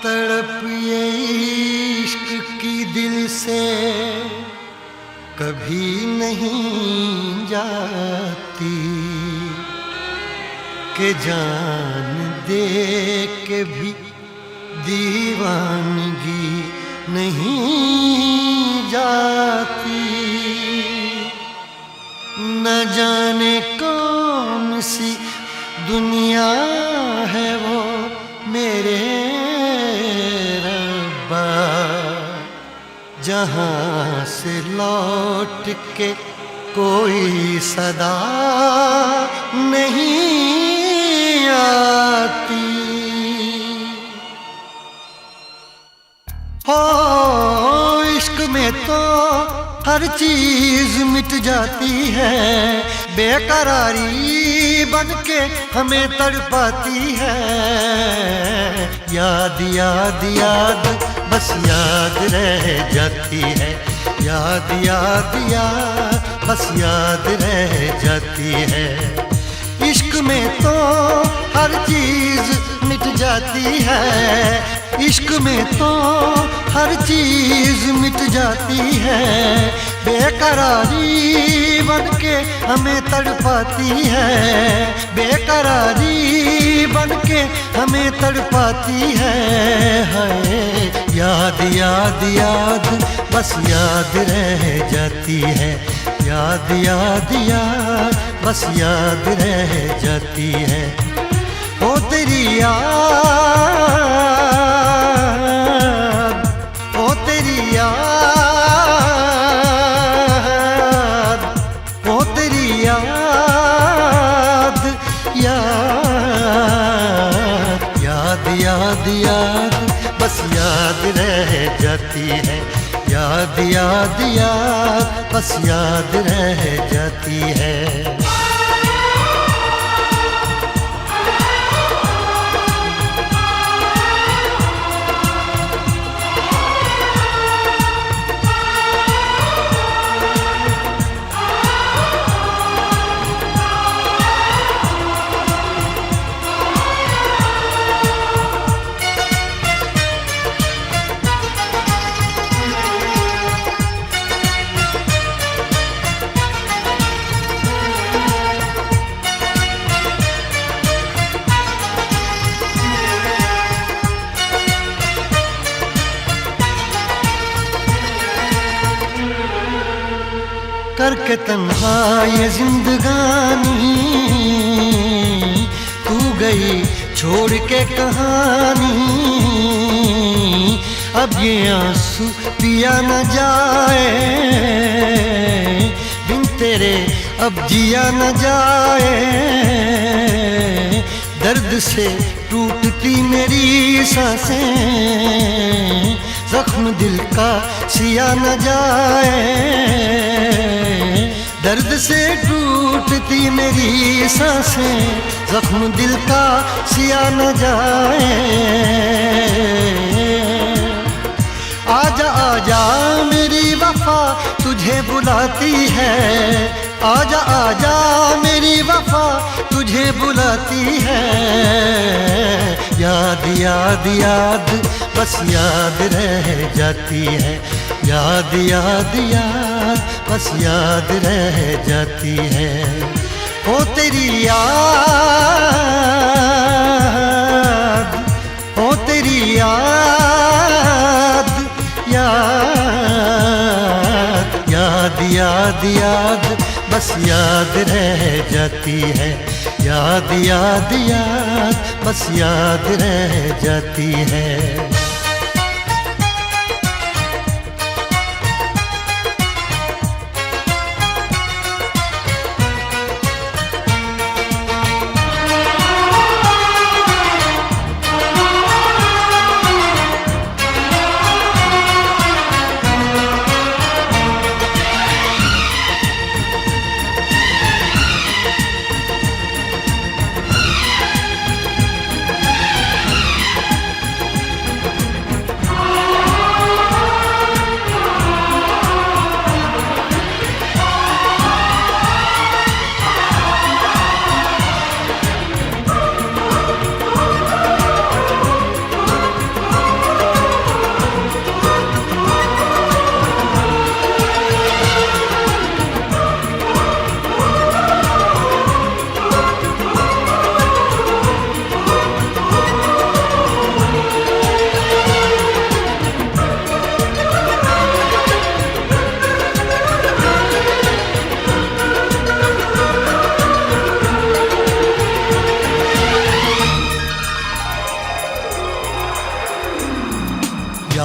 तड़प ये इश्क की दिल से कभी नहीं जाती कि जान दे के भी दीवानगी नहीं जाती। न जाने कौन सी दुनिया है वो मेरे रब्बा, जहाँ से लौट के कोई सदा नहीं आती। हो इश्क में तो हर चीज मिट जाती है, बेकरारी बन के हमें तड़पाती है। याद याद याद बस याद रह जाती है, याद याद याद बस याद रह जाती है। इश्क में तो हर चीज मिट जाती है, इश्क में तो हर चीज मिट जाती है। बेकरारी बन के हमें तड़पाती है, बेकरारी बन के हमें तड़पाती है। याद याद याद बस याद रह जाती है, याद याद याद बस याद रह जाती है। ओ तेरी याद, ओ तेरी याद, ओ तेरी याद, याद याद याद याद बस याद रह जाती है, याद याद याद बस याद रह जाती है। करके तन्हा ये जिंदगानी तू गई छोड़ के कहानी। अब ये आंसू पिया न जाए बिन तेरे, अब जिया न जाए। दर्द से टूटती मेरी सांसें, जख्म दिल का सिया न जाए। दर्द से टूटती मेरी सांसें, जख्म दिल का सिया न जाए। आजा आजा मेरी वफा तुझे बुलाती है, आजा आजा मेरी वफा तुझे बुलाती है। याद याद याद बस याद रह जाती है, याद याद याद बस याद रह जाती है। ओ तेरी याद, ओ तेरी याद, याद याद याद याद बस याद रह जाती है, याद याद याद बस याद रह जाती है।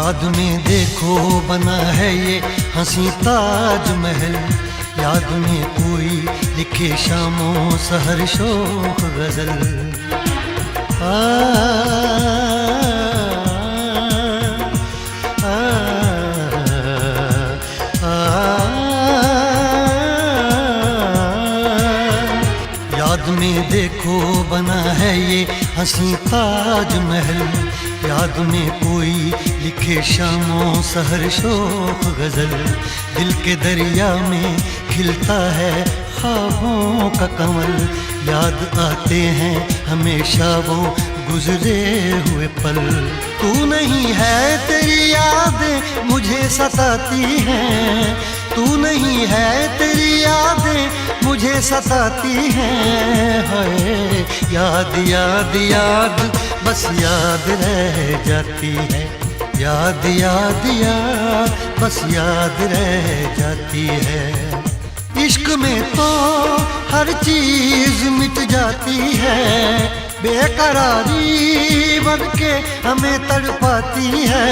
याद में देखो बना है ये हंसी ताजमहल, याद में कोई लिखे शामों सहर शोख गजल। आ, आ, आ, याद में देखो बना है ये हंसी ताजमहल, याद में कोई लिखे शामों सहर शोख गजल। दिल के दरिया में खिलता है ख्वाबों का कमल, याद आते हैं हमेशा वो गुजरे हुए पल। तू नहीं है तेरी यादें मुझे सताती हैं, तू नहीं है तेरी यादें मुझे सताती हैं। हाय याद याद याद बस याद रह जाती है, याद याद याद बस याद रह जाती है। इश्क में तो हर चीज मिट जाती है, बेकरारी बन के हमें तड़पाती है।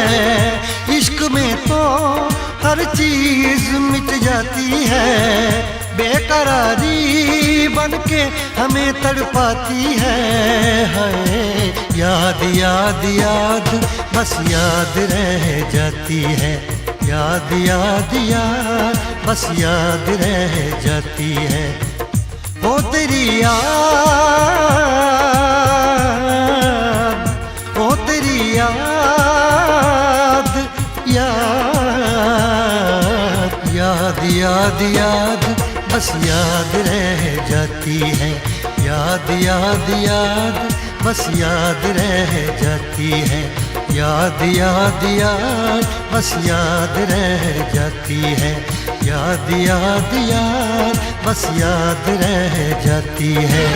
इश्क में तो हर चीज मिट जाती है, बेकरारी बन के हमें तड़पाती है। हाय याद याद याद बस याद रह जाती है, याद याद याद बस याद रह जाती है। ओ तेरी याद, ओ तेरी याद, याद याद याद याद बस याद रह जाती है, याद याद याद बस याद रह जाती है। याद याद याद बस याद रह जाती है, याद याद याद बस याद रह जाती है।